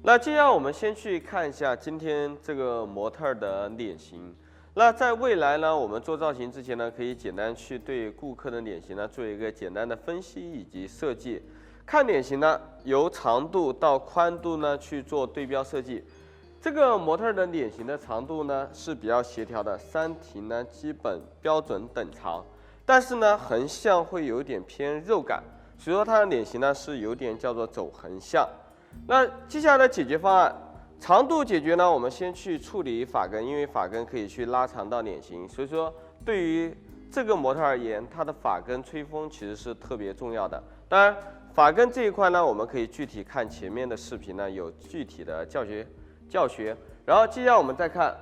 那接下来我们先去看一下今天这个模特的脸型。那在未来呢，我们做造型之前呢，可以简单去对顾客的脸型呢做一个简单的分析以及设计。看脸型呢，由长度到宽度呢去做对标设计。这个模特的脸型的长度呢是比较协调的，三庭呢基本标准等长，但是呢横向会有点偏肉感，所以说它的脸型呢是有点叫做走横向。那接下来的解决方案，长度解决呢，我们先去处理发根，因为发根可以去拉长到脸型，所以说对于这个模特而言，它的发根吹风其实是特别重要的。当然，发根这一块呢，我们可以具体看前面的视频呢，有具体的教学。然后接下来我们再看，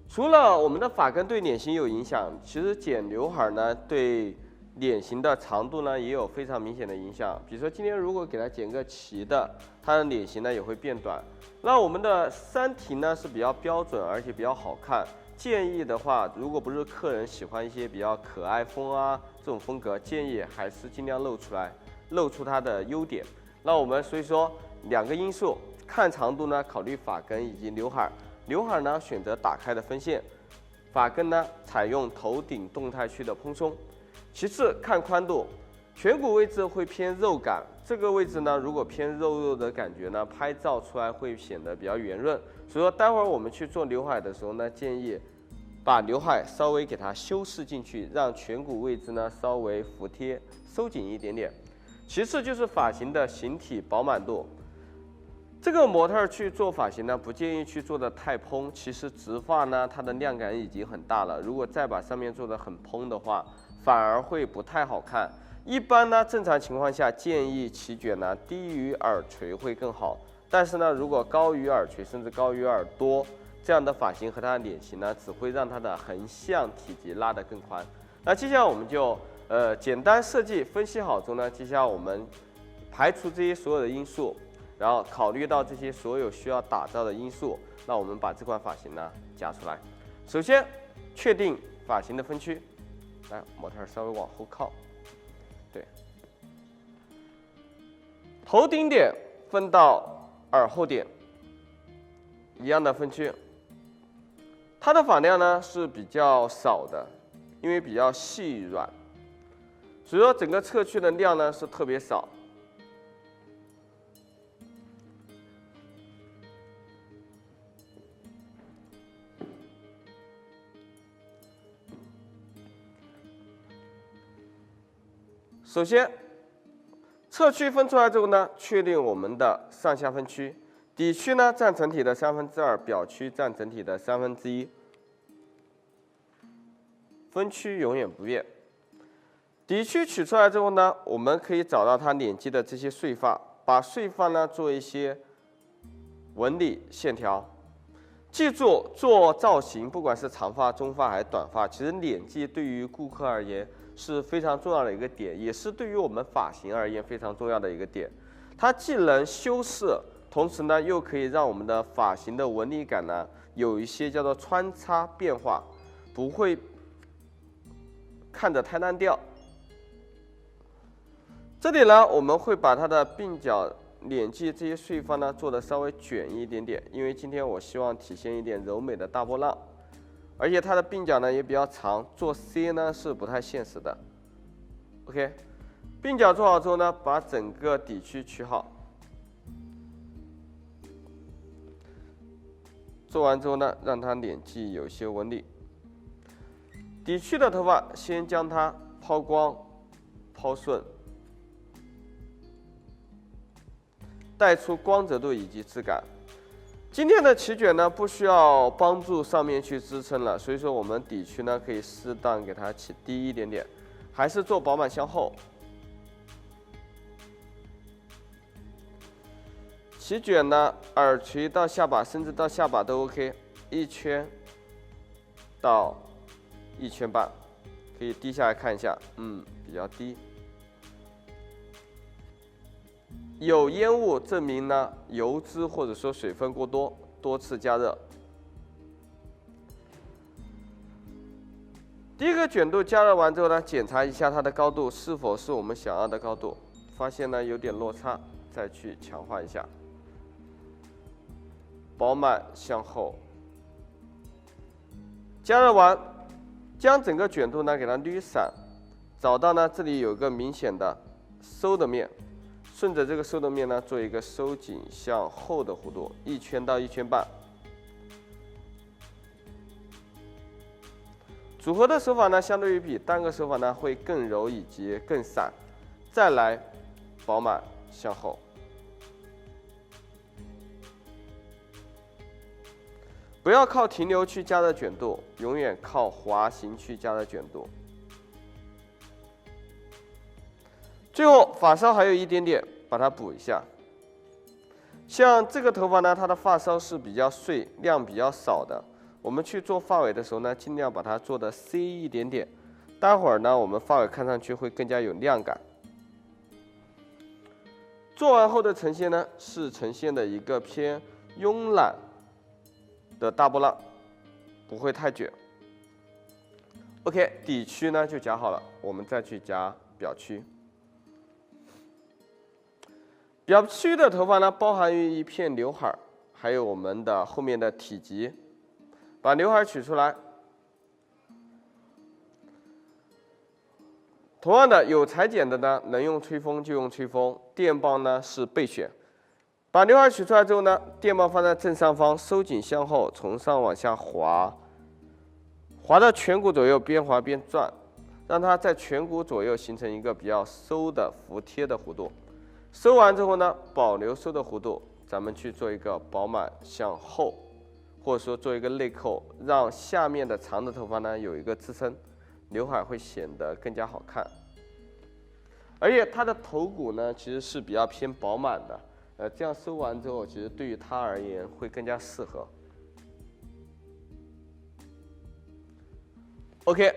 除了我们的发根对脸型有影响，其实剪刘海呢对脸型的长度呢也有非常明显的影响。比如说今天如果给它剪个齐的，它的脸型呢也会变短。那我们的三庭呢是比较标准而且比较好看。建议的话，如果不是客人喜欢一些比较可爱风啊这种风格，建议还是尽量露出它的优点。那我们所以说两个因素，看长度呢考虑发根以及刘海。刘海呢选择打开的分线，发根呢采用头顶动态区的蓬松。其次看宽度，颧骨位置会偏肉感，这个位置呢如果偏肉的感觉呢，拍照出来会显得比较圆润。所以说待会儿我们去做刘海的时候呢，建议把刘海稍微给它修饰进去，让颧骨位置呢稍微服帖收紧一点点。其次就是发型的形体饱满度。这个模特去做发型呢，不建议去做的太蓬。其实直发呢，它的量感已经很大了，如果再把上面做的很蓬的话，反而会不太好看。一般呢，正常情况下建议齐卷呢低于耳垂会更好。但是呢，如果高于耳垂甚至高于耳朵，这样的发型和它的脸型呢，只会让它的横向体积拉得更宽。那接下来我们就简单设计分析好之后呢，接下来我们排除这些所有的因素。然后考虑到这些所有需要打造的因素，那我们把这款发型呢夹出来。首先确定发型的分区，来模特稍微往后靠，对，头顶点分到耳后点，一样的分区。它的发量呢是比较少的，因为比较细软，所以说整个侧区的量呢是特别少。首先，侧区分出来之后呢，确定我们的上下分区，底区呢占整体的2/3，表区占整体的1/3，分区永远不变。底区取出来之后呢，我们可以找到它脸基的这些碎发，把碎发呢做一些纹理线条。记住，做造型不管是长发、中发还是短发，其实脸基对于顾客而言是非常重要的一个点，也是对于我们发型而言非常重要的一个点。它既能修饰，同时呢又可以让我们的发型的纹理感呢有一些叫做穿插变化，不会看着太单调。这里呢我们会把它的鬓角、脸基这些碎发呢做的稍微卷一点点，因为今天我希望体现一点柔美的大波浪。而且它的鬓角呢也比较长，做 C 呢是不太现实的。OK， 鬓角做好之后呢，把整个底区取好。做完之后呢，让它脸基有些纹理。底区的头发先将它抛光、抛顺，带出光泽度以及质感。今天的齐卷呢，不需要帮助上面去支撑了，所以说我们底区呢可以适当给它起低一点点，还是做饱满向后。齐卷呢，耳垂到下巴，甚至到下巴都 OK， 1圈到1圈半，可以低下来看一下，比较低。有烟雾证明呢油脂或者说水分过多，多次加热。第一个卷度加热完之后呢，检查一下它的高度是否是我们想要的高度，发现呢有点落差，再去强化一下。饱满向后。加热完，将整个卷度呢给它捋散，找到呢这里有个明显的收的面，顺着这个收的面呢做一个收紧向后的弧度，1圈到1圈半。组合的手法呢，相对于比单个手法呢会更柔以及更散。再来，饱满向后。不要靠停留去加热卷度，永远靠滑行去加热卷度。最后发梢还有一点点，把它补一下。像这个头发呢，它的发梢是比较碎，量比较少的。我们去做发尾的时候呢，尽量把它做的 C 一点点，待会儿呢，我们发尾看上去会更加有亮感。做完后的呈现呢，是呈现的一个偏慵懒的大波浪，不会太卷。OK， 底区呢就夹好了，我们再去夹表区。表区的头发呢，包含于一片刘海，还有我们的后面的体积。把刘海取出来。同样的，有裁剪的呢，能用吹风就用吹风，电棒呢是备选。把刘海取出来之后呢，电棒放在正上方，收紧向后，从上往下滑，滑到颧骨左右，边滑边转，让它在颧骨左右形成一个比较收的服帖的弧度。收完之后呢，保留收的弧度，咱们去做一个饱满向后。或者说做一个内扣，让下面的长的头发呢有一个支撑，刘海会显得更加好看。而且它的头骨呢其实是比较偏饱满的，这样收完之后，其实对于它而言会更加适合。OK，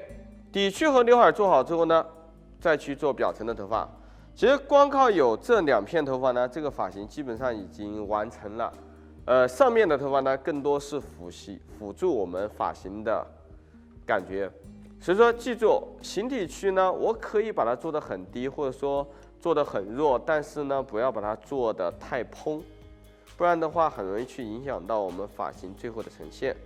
底区和刘海做好之后呢，再去做表层的头发。其实光靠有这2片头发呢，这个发型基本上已经完成了。上面的头发呢，更多是辅助我们发型的感觉。所以说，记住形体区呢，我可以把它做得很低，或者说做得很弱，但是呢，不要把它做得太蓬，不然的话很容易去影响到我们发型最后的呈现。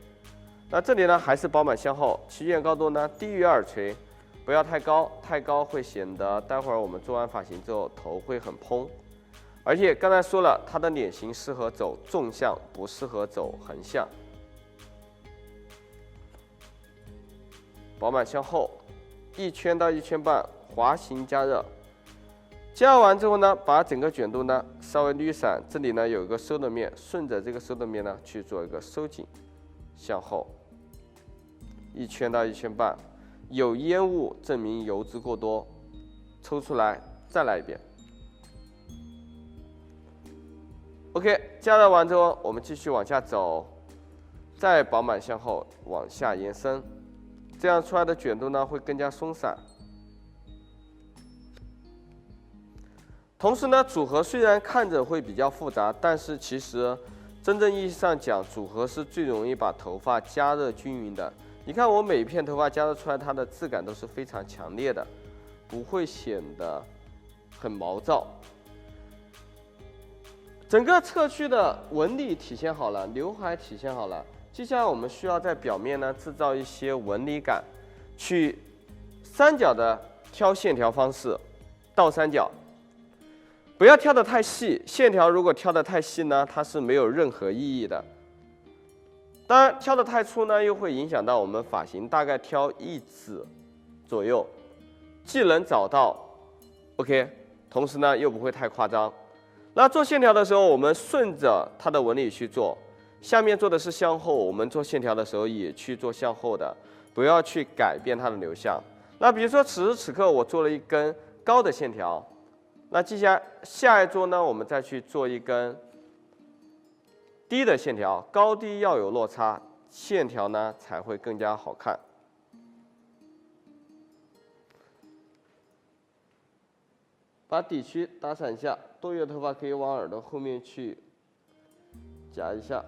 那这里呢，还是饱满向后，起卷高度呢低于耳垂，不要太高，太高会显得待会儿我们做完发型之后头会很蓬。而且刚才说了，它的脸型适合走纵向，不适合走横向。饱满向后，1圈到1圈半，滑行加热。加热完之后呢，把整个卷度呢稍微捋散，这里呢有一个收的面，顺着这个收的面呢去做一个收紧向后。1圈到1圈半，有烟雾证明油脂过多，抽出来再来一遍。OK， 加热完之后，我们继续往下走，再饱满向后往下延伸，这样出来的卷度呢会更加松散。同时呢，组合虽然看着会比较复杂，但是其实真正意义上讲，组合是最容易把头发加热均匀的。你看我每一片头发加热出来，它的质感都是非常强烈的，不会显得很毛躁。整个侧区的纹理体现好了，刘海体现好了，接下来我们需要在表面呢制造一些纹理感，去三角的挑线条方式，倒三角，不要挑得太细，线条如果挑得太细呢，它是没有任何意义的。当然，挑得太粗呢，又会影响到我们发型，大概挑1指左右，既能找到 OK， 同时呢又不会太夸张。那做线条的时候，我们顺着它的纹理去做，下面做的是向后，我们做线条的时候也去做向后的，不要去改变它的流向。那比如说此时此刻我做了一根高的线条，那接下来下一桌呢，我们再去做一根低的线条，高低要有落差，线条呢才会更加好看。把底区打散一下，多余的头发可以往耳朵后面去夹一下。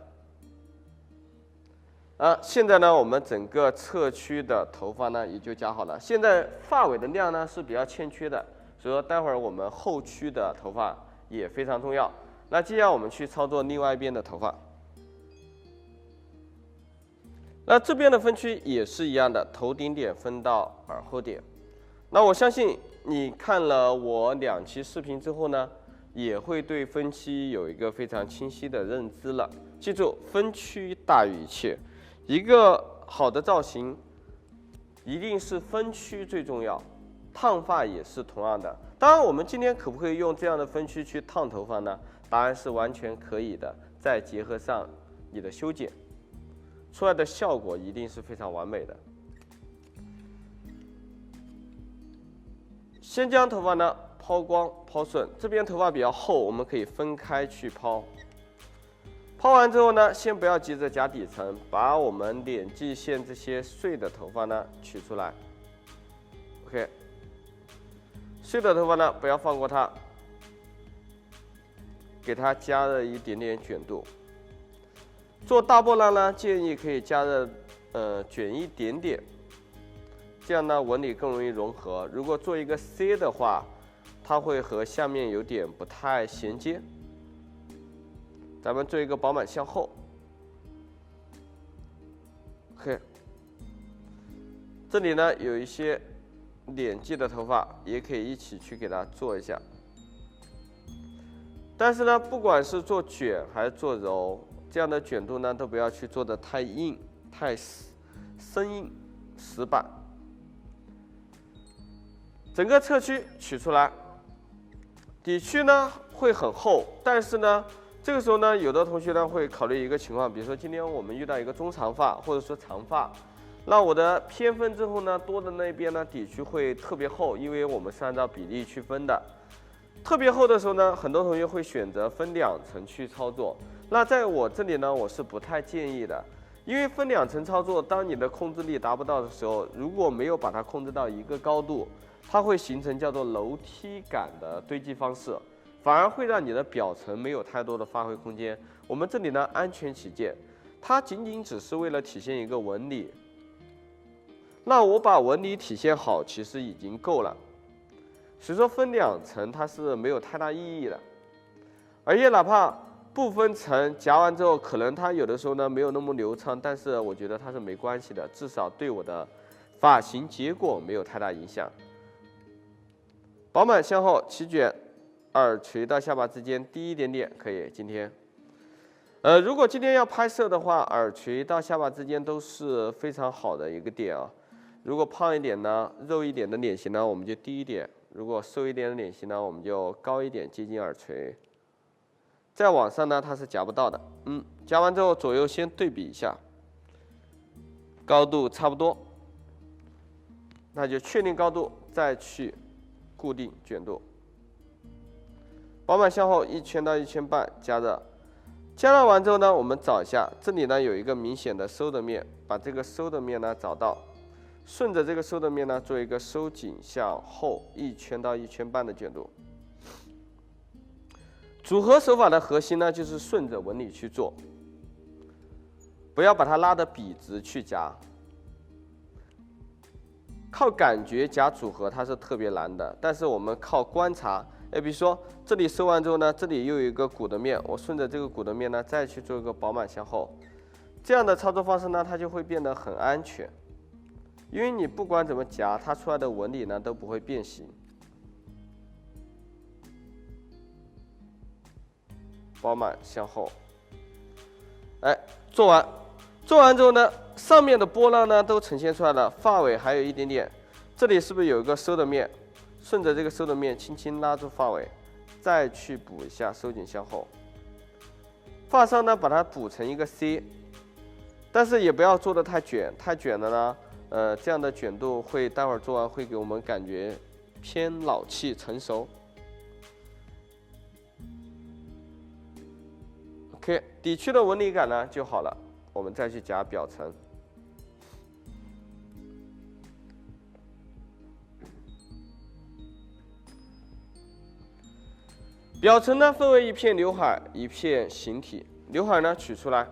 现在呢，我们整个侧区的头发呢也就夹好了。现在发尾的量呢是比较欠缺的，所以说待会儿我们后区的头发也非常重要。那接下来我们去操作另外一边的头发。那这边的分区也是一样的，头顶点分到耳后点。那我相信你看了我2期视频之后呢，也会对分区有一个非常清晰的认知了。记住，分区大于一切。一个好的造型，一定是分区最重要，烫发也是同样的。当然，我们今天可不可以用这样的分区去烫头发呢？答案是完全可以的。再结合上你的修剪，出来的效果一定是非常完美的。先将头发呢抛光抛顺，这边头发比较厚，我们可以分开去抛。抛完之后呢，先不要急着夹底层，把我们脸际线这些碎的头发呢取出来。OK， 碎的头发呢不要放过它，给它加热一点点卷度。做大波浪呢，建议可以加热卷一点点，这样呢纹理更容易融合。如果做一个 C 的话，它会和下面有点不太衔接。咱们做一个饱满向后。OK， 这里呢有一些脸际的头发，也可以一起去给它做一下。但是呢，不管是做卷还是做揉，这样的卷度呢，都不要去做的太硬、太生硬、死板。整个侧区取出来，底区呢会很厚，但是呢，这个时候呢，有的同学呢会考虑一个情况，比如说今天我们遇到一个中长发或者说长发，那我的偏分之后呢，多的那边呢底区会特别厚，因为我们是按照比例区分的。特别厚的时候呢，很多同学会选择分2层去操作。那在我这里呢，我是不太建议的，因为分2层操作，当你的控制力达不到的时候，如果没有把它控制到一个高度，它会形成叫做楼梯感的堆积方式，反而会让你的表层没有太多的发挥空间。我们这里呢，安全起见，它仅仅只是为了体现一个纹理。那我把纹理体现好，其实已经够了。所以说分2层它是没有太大意义的，而且哪怕不分层夹完之后，可能它有的时候呢没有那么流畅，但是我觉得它是没关系的，至少对我的发型结果没有太大影响。饱满向后齐卷，耳垂到下巴之间低一点点可以。今天，如果今天要拍摄的话，耳垂到下巴之间都是非常好的一个点啊。如果胖一点呢，肉一点的脸型呢，我们就低一点。如果瘦一点的脸型呢，我们就高一点，接近耳垂。再往上呢，它是夹不到的。夹完之后左右先对比一下，高度差不多，那就确定高度，再去固定卷度。饱满向后1圈到1圈半加热，加热完之后呢，我们找一下，这里呢有一个明显的收的面，把这个收的面呢找到。顺着这个收的面呢，做一个收紧向后1圈到1圈半的卷度。组合手法的核心呢，就是顺着纹理去做，不要把它拉得笔直去夹。靠感觉夹组合它是特别难的，但是我们靠观察，比如说这里收完之后呢，这里又有一个鼓的面，我顺着这个鼓的面呢，再去做一个饱满向后，这样的操作方式呢，它就会变得很安全。因为你不管怎么夹，它出来的纹理呢都不会变形。饱满向后，做完之后呢，上面的波浪呢都呈现出来了，发尾还有一点点，这里是不是有一个收的面？顺着这个收的面轻轻拉住发尾，再去补一下收紧向后。发梢呢把它补成一个 C， 但是也不要做的太卷，太卷了呢。这样的卷度会待会儿做完会给我们感觉偏老气成熟。OK， 底区的纹理感呢就好了，我们再去夹表层。表层呢分为一片刘海，一片形体。刘海呢取出来，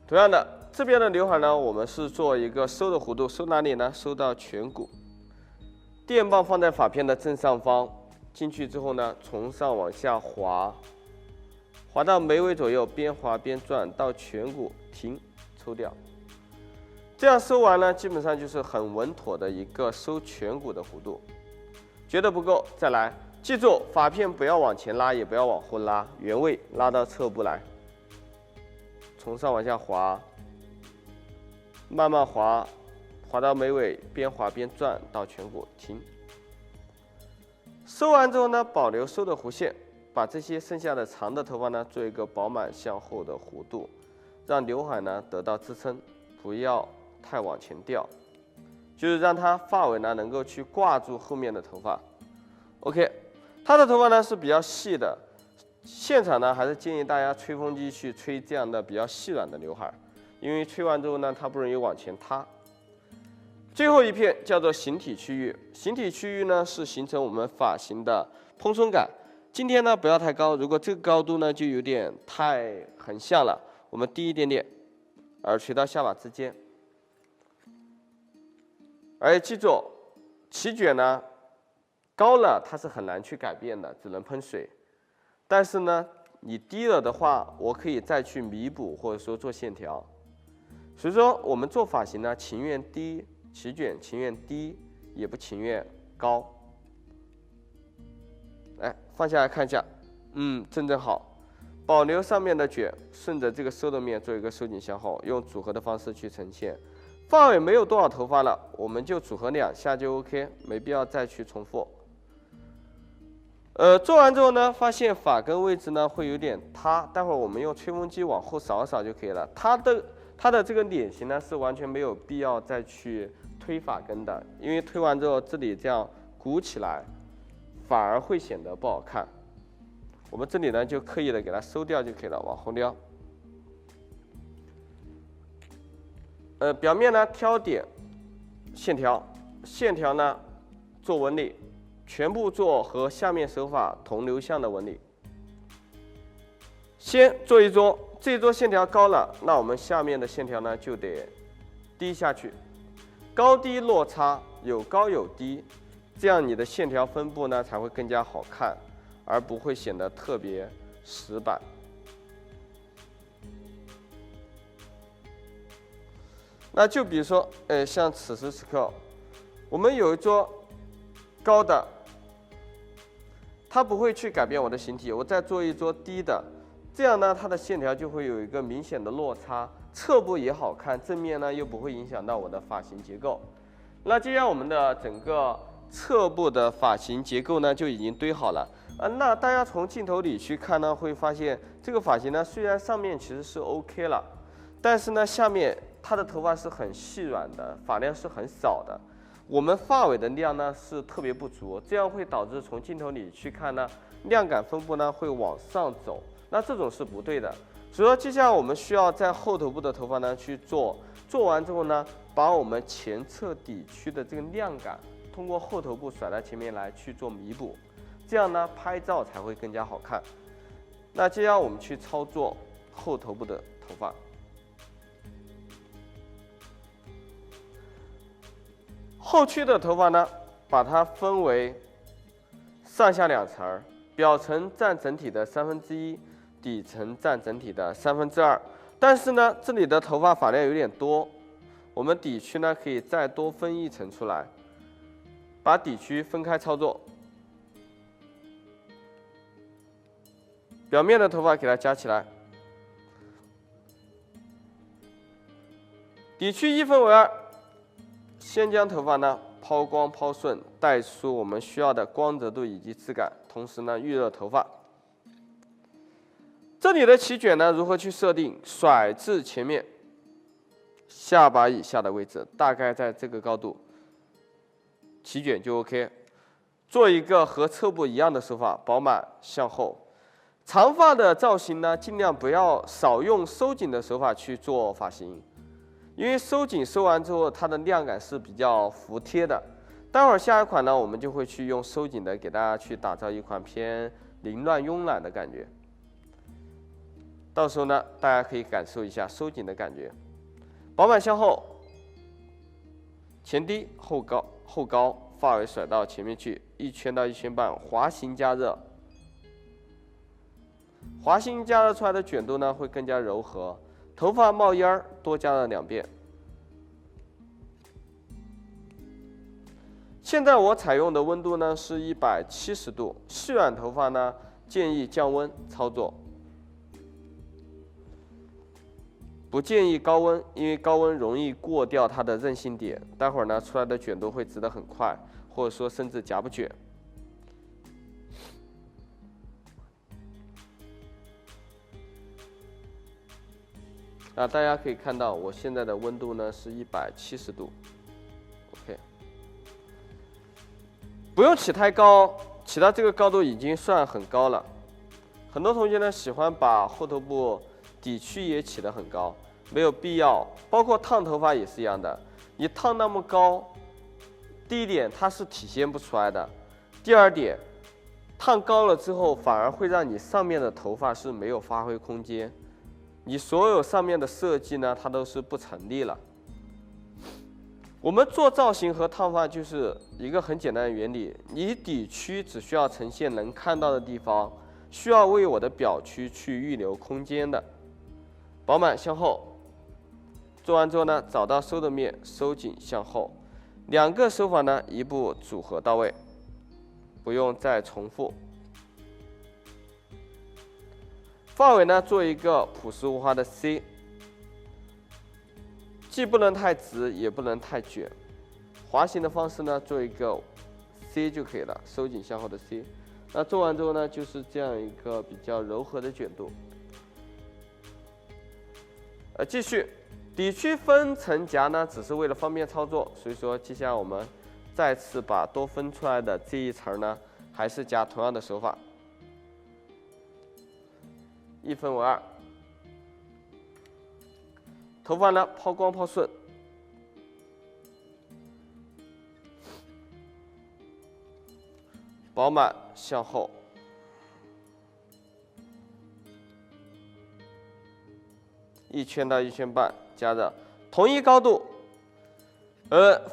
同样的。这边的刘海呢，我们是做一个收的弧度，收哪里呢？收到颧骨。电棒放在发片的正上方，进去之后呢，从上往下滑，滑到眉尾左右，边滑边转到颧骨，停，抽掉。这样收完呢，基本上就是很稳妥的一个收颧骨的弧度。觉得不够，再来。记住，发片不要往前拉，也不要往后拉，原位拉到侧部来，从上往下滑，慢慢滑，滑到眉尾，边滑边转到颧骨，停。收完之后呢，保留收的弧线，把这些剩下的长的头发呢，做一个饱满向后的弧度，让刘海呢得到支撑，不要太往前掉，就是让它发尾呢能够去挂住后面的头发。OK， 它的头发呢是比较细的，现场呢还是建议大家吹风机去吹这样的比较细软的刘海，因为吹完之后呢，它不容易往前塌。最后一片叫做形体区域，形体区域呢是形成我们发型的蓬松感。今天呢不要太高，如果这个高度呢就有点太横向了，我们低一点点，耳垂到下巴之间。而且记住，起卷呢高了它是很难去改变的，只能喷水。但是呢，你低了的话，我可以再去弥补或者说做线条。所以说我们做发型呢，情愿低起卷，情愿低，也不情愿高。来，放下来看一下，正好。保留上面的卷，顺着这个收的面做一个收紧向后，用组合的方式去呈现。发尾没有多少头发了，我们就组合2下就 OK， 没必要再去重复。做完之后呢，发现发根位置呢会有点塌，待会儿我们用吹风机往后扫扫就可以了。它的这个脸型呢是完全没有必要再去推发根的，因为推完之后这里这样鼓起来，反而会显得不好看。我们这里呢就刻意的给它收掉就可以了，往后撩。表面呢挑点线条，线条呢做纹理，全部做和下面手法同流向的纹理。先做一撮，这一撮线条高了，那我们下面的线条呢就得低下去，高低落差有高有低，这样你的线条分布呢才会更加好看，而不会显得特别死板。那就比如说，像此时此刻，我们有一撮高的，它不会去改变我的形体，我再做一撮低的，这样呢，它的线条就会有一个明显的落差，侧部也好看，正面呢又不会影响到我的发型结构。那这样我们的整个侧部的发型结构呢就已经堆好了。那大家从镜头里去看呢，会发现这个发型呢，虽然上面其实是 OK 了，但是呢，下面它的头发是很细软的，发量是很少的。我们发尾的量呢是特别不足，这样会导致从镜头里去看呢，量感分布呢会往上走，那这种是不对的。所以说，接下来我们需要在后头部的头发呢去做，做完之后呢，把我们前侧底区的这个量感，通过后头部甩到前面来去做弥补，这样呢拍照才会更加好看。那接下来我们去操作后头部的头发。后区的头发呢，把它分为上下2层，表层占整体的1/3，底层占整体的2/3。但是呢，这里的头发发量有点多，我们底区呢可以再多分1层出来，把底区分开操作，表面的头发给它夹起来，底区1分为2。先将头发呢抛光抛顺，带出我们需要的光泽度以及质感，同时呢预热头发。这里的起卷呢如何去设定？甩至前面下巴以下的位置，大概在这个高度，起卷就 OK。做一个和侧部一样的手法，饱满向后。长发的造型呢，尽量不要少用收紧的手法去做发型。因为收紧收完之后，它的量感是比较服帖的。待会儿下一款呢，我们就会去用收紧的给大家去打造一款偏凌乱慵懒的感觉。到时候呢，大家可以感受一下收紧的感觉。饱满向后，前低后高，发尾甩到前面去，1圈到1圈半，滑行加热。滑行加热出来的卷度呢会更加柔和。头发冒烟儿多加了2遍。现在我采用的温度呢是170度，细软头发呢建议降温操作，不建议高温，因为高温容易过掉它的韧性点，待会儿呢出来的卷度会直得很快，或者说甚至夹不卷。大家可以看到我现在的温度呢是170度 ，OK， 不用起太高，起到这个高度已经算很高了。很多同学呢喜欢把后头部底区也起得很高，没有必要。包括烫头发也是一样的，你烫那么高，第一点它是体现不出来的，第二点，烫高了之后反而会让你上面的头发是没有发挥空间。你所有上面的设计呢，它都是不成立了。我们做造型和烫发就是一个很简单的原理，你底区只需要呈现能看到的地方，需要为我的表区去预留空间的。饱满向后，做完之后呢，找到收的面，收紧向后，2个手法呢一步组合到位，不用再重复。发尾呢，做一个朴实无华的 C， 既不能太直，也不能太卷。滑行的方式呢，做一个 C 就可以了，收紧向后的 C。那做完之后呢，就是这样一个比较柔和的卷度。继续，底区分层夹呢，只是为了方便操作，所以说接下来我们再次把多分出来的这一层呢，还是夹同样的手法。1分为2，头发呢抛光抛顺，饱满向后，1圈到1圈半，加热，同一高度。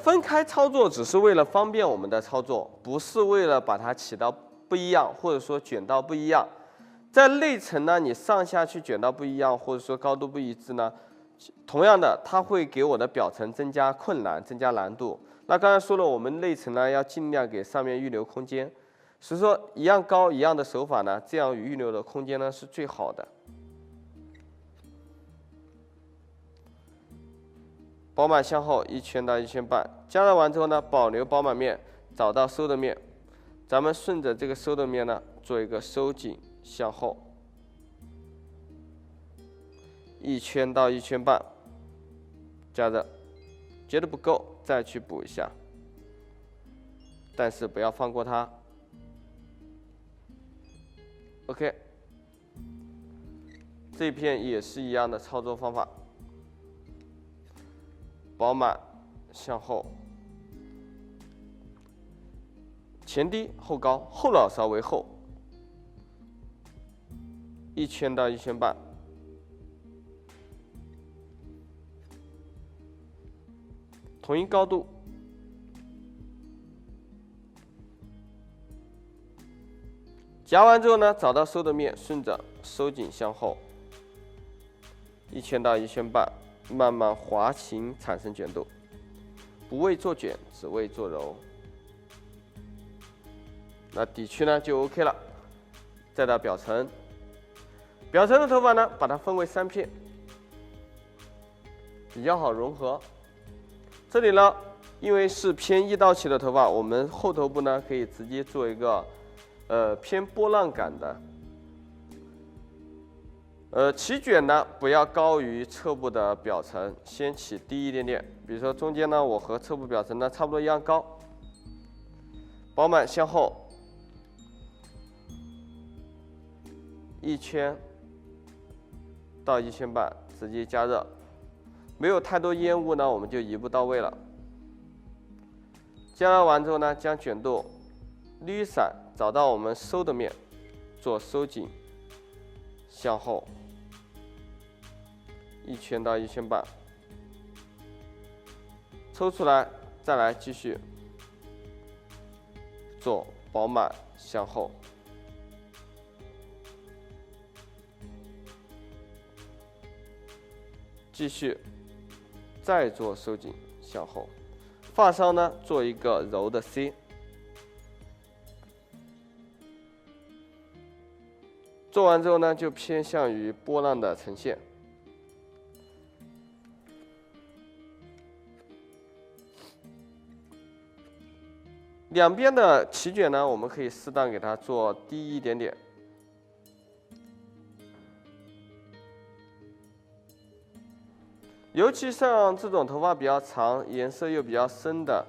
分开操作只是为了方便我们的操作，不是为了把它起到不一样，或者说卷到不一样。在内层呢，你上下去卷到不一样，或者说高度不一致呢，同样的，它会给我的表层增加困难，增加难度。那刚才说了，我们内层呢要尽量给上面预留空间，所以说一样高一样的手法呢，这样预留的空间呢是最好的。饱满向后1圈到1圈半，加热完之后呢，保留饱满面，找到收的面，咱们顺着这个收的面呢，做一个收紧向后，1圈到1圈半，加热，觉得不够再去补一下，但是不要放过它。OK， 这片也是一样的操作方法，饱满向后，前低后高，后脑勺为后，1圈到1圈半，同一高度，夹完之后呢，找到收的面，顺着收紧向后，1圈到1圈半，慢慢滑行产生卷度，不为做卷，只为做柔。那底区呢就 OK 了，再到表层。表层的头发呢，把它分为3片，比较好融合。这里呢，因为是偏1到7的头发，我们后头部呢可以直接做一个偏波浪感的。起卷呢不要高于侧部的表层，先起低一点点。比如说中间呢，我和侧部表层呢差不多一样高。饱满向后，1圈到1圈半，直接加热。没有太多烟雾呢，我们就一步到位了。加热完之后呢，将卷度捋散，找到我们收的面，做收紧向后，1圈到1圈半，抽出来，再来继续做饱满向后。继续再做收紧向后，发梢呢做一个柔的 C。做完之后呢，就偏向于波浪的呈现。两边的起卷呢，我们可以适当给它做低一点点。尤其像这种头发比较长、颜色又比较深的，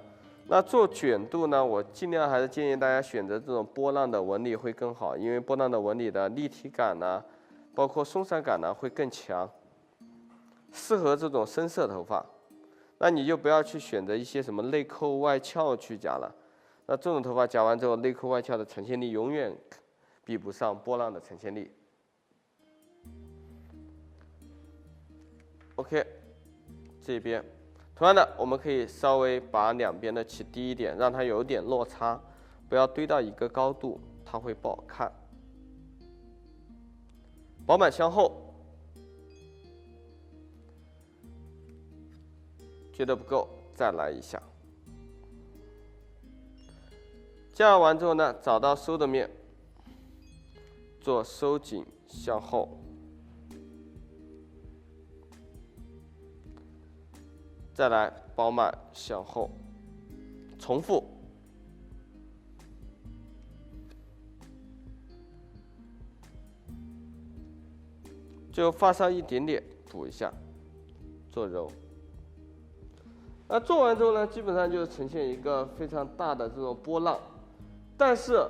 那做卷度呢，我尽量还是建议大家选择这种波浪的纹理会更好，因为波浪的纹理的立体感呢，包括松散感呢会更强，适合这种深色头发。那你就不要去选择一些什么内扣外翘去夹了，那这种头发夹完之后，内扣外翘的呈现力永远比不上波浪的呈现力。OK。这边，同样的，我们可以稍微把两边的起低一点，让它有点落差，不要堆到一个高度，它会不好看。饱满向后，觉得不够，再来一下。这样完之后呢，找到收的面，做收紧向后。再来饱满向后，重复。就发梢一点点补一下，做柔。那做完之后呢，基本上就呈现一个非常大的这种波浪。但是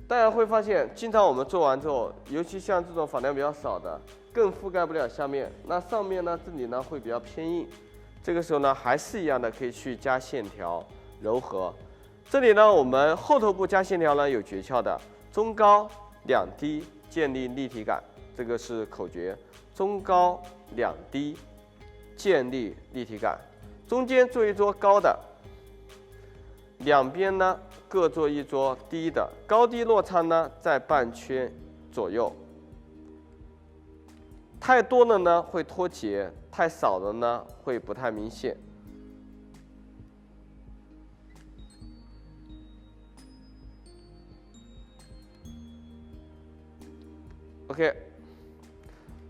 大家会发现，经常我们做完之后，尤其像这种发量比较少的，更覆盖不了下面。那上面呢，这里呢会比较偏硬。这个时候呢，还是一样的，可以去加线条、柔和。这里呢，我们后头部加线条呢有诀窍的，中高两低建立立体感，这个是口诀。中高两低建立立体感，中间做一撮高的，两边呢各做一撮低的，高低落差呢在半圈左右。太多了呢会脱节，太少了呢会不太明显。OK，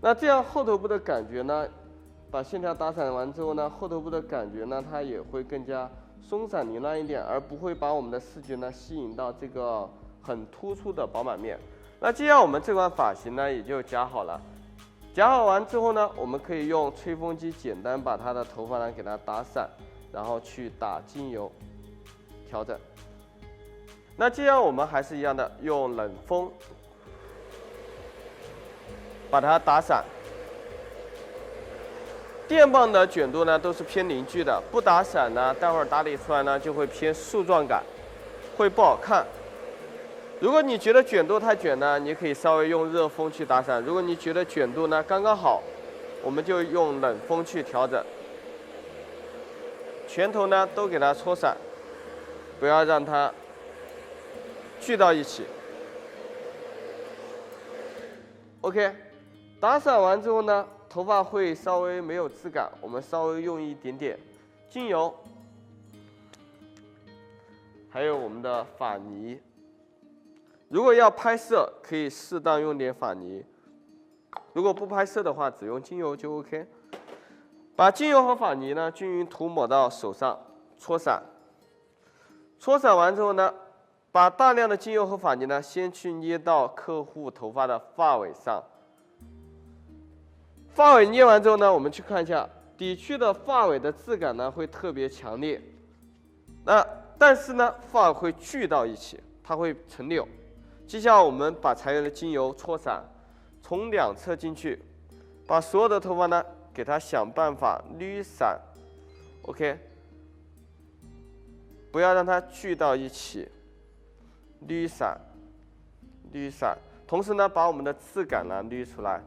那这样后头部的感觉呢，把线条打散完之后呢，后头部的感觉呢，它也会更加松散凌乱一点，而不会把我们的视觉呢吸引到这个很突出的饱满面。那这样我们这款发型呢也就夹好了。夹好完之后呢，我们可以用吹风机简单把它的头发呢给它打散，然后去打精油调整。那这样我们还是一样的，用冷风把它打散。电棒的卷度呢都是偏凝聚的，不打散呢，待会儿打理出来呢就会偏树状感，会不好看。如果你觉得卷度太卷呢，你可以稍微用热风去打散；如果你觉得卷度呢刚刚好，我们就用冷风去调整。全头呢都给它搓散，不要让它聚到一起。OK， 打散完之后呢，头发会稍微没有质感，我们稍微用一点点精油，还有我们的发泥。如果要拍摄，可以适当用点发泥；如果不拍摄的话，只用精油就 OK。把精油和发泥呢均匀涂抹到手上，搓散。搓散完之后呢，把大量的精油和发泥呢先去捏到客户头发的发尾上。发尾捏完之后呢，我们去看一下底区的发尾的质感呢会特别强烈。但是呢，发尾会聚到一起，它会成绺。接下来我们把裁员的精油搓散，从两侧进去，把所有的头发呢给它想办法捋散 ，OK， 不要让它聚到一起，捋散，捋散，同时呢把我们的质感呢捋出来。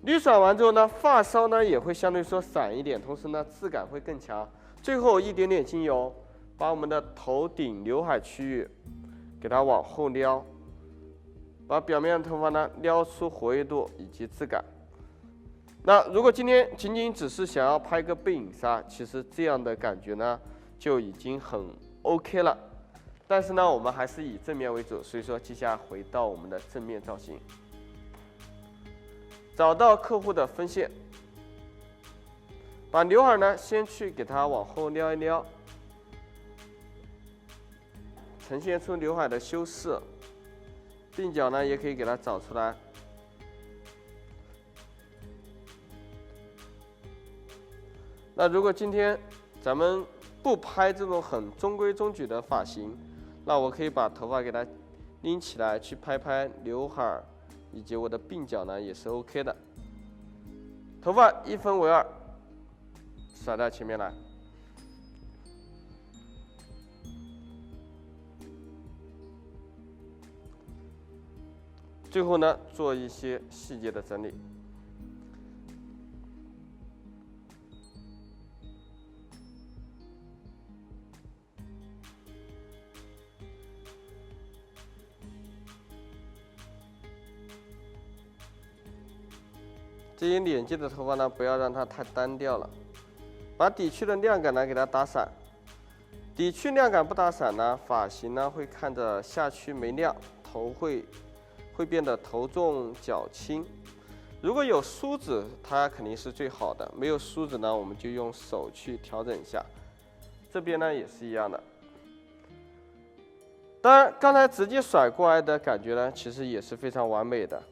捋散完之后呢，发梢呢也会相对说散一点，同时呢质感会更强。最后一点点精油，把我们的头顶刘海区域给它往后撩，把表面的头发呢撩出活跃度以及质感。那如果今天仅仅只是想要拍个背影杀，其实这样的感觉呢就已经很 OK 了。但是呢，我们还是以正面为主，所以说接下来回到我们的正面造型，找到客户的分线，把刘海呢先去给它往后撩一撩，呈现出刘海的修饰。鬓角呢也可以给它找出来。那如果今天咱们不拍这种很中规中矩的发型，那我可以把头发给它拎起来，去拍拍刘海以及我的鬓角呢，也是 OK 的。头发1分为2，甩到前面来。最后呢，做一些细节的整理。这些脸基的头发呢，不要让它太单调了，把底区的亮感呢给它打散。底区亮感不打散呢，发型呢会看着下区没亮，头会变得头重脚轻。如果有梳子，它肯定是最好的；没有梳子呢，我们就用手去调整一下。这边呢也是一样的。当然，刚才直接甩过来的感觉呢，其实也是非常完美的。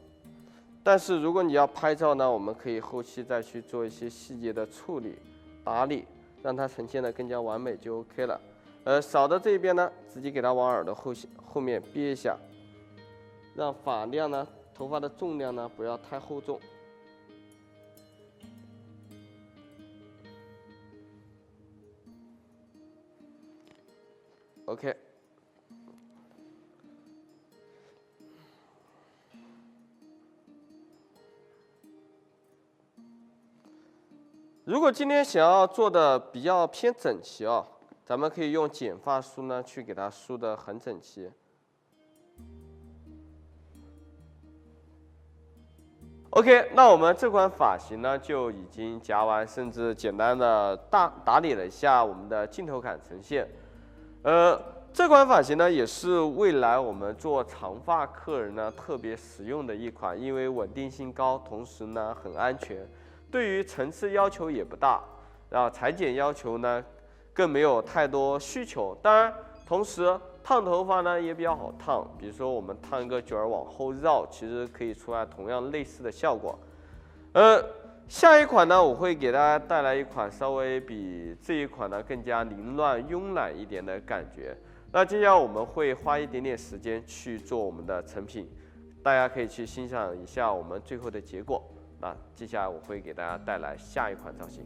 但是如果你要拍照呢，我们可以后期再去做一些细节的处理、打理，让它呈现的更加完美就 OK 了。少的这一边呢，直接给它往耳朵后面憋一下，让发量呢、头发的重量呢不要太厚重。OK。如果今天想要做的比较偏整齐啊，咱们可以用剪发梳呢去给它梳得很整齐。OK， 那我们这款发型呢就已经夹完，甚至简单的打理了一下我们的镜头感呈现。这款发型呢也是未来我们做长发客人呢特别实用的一款，因为稳定性高，同时呢很安全。对于层次要求也不大，然后裁剪要求呢更没有太多需求。当然，同时烫头发呢也比较好烫，比如说我们烫一个卷儿往后绕，其实可以出来同样类似的效果。下一款呢，我会给大家带来一款稍微比这一款呢更加凌乱慵懒一点的感觉。那接下来我们会花一点点时间去做我们的成品，大家可以去欣赏一下我们最后的结果。那接下来我会给大家带来下一款造型。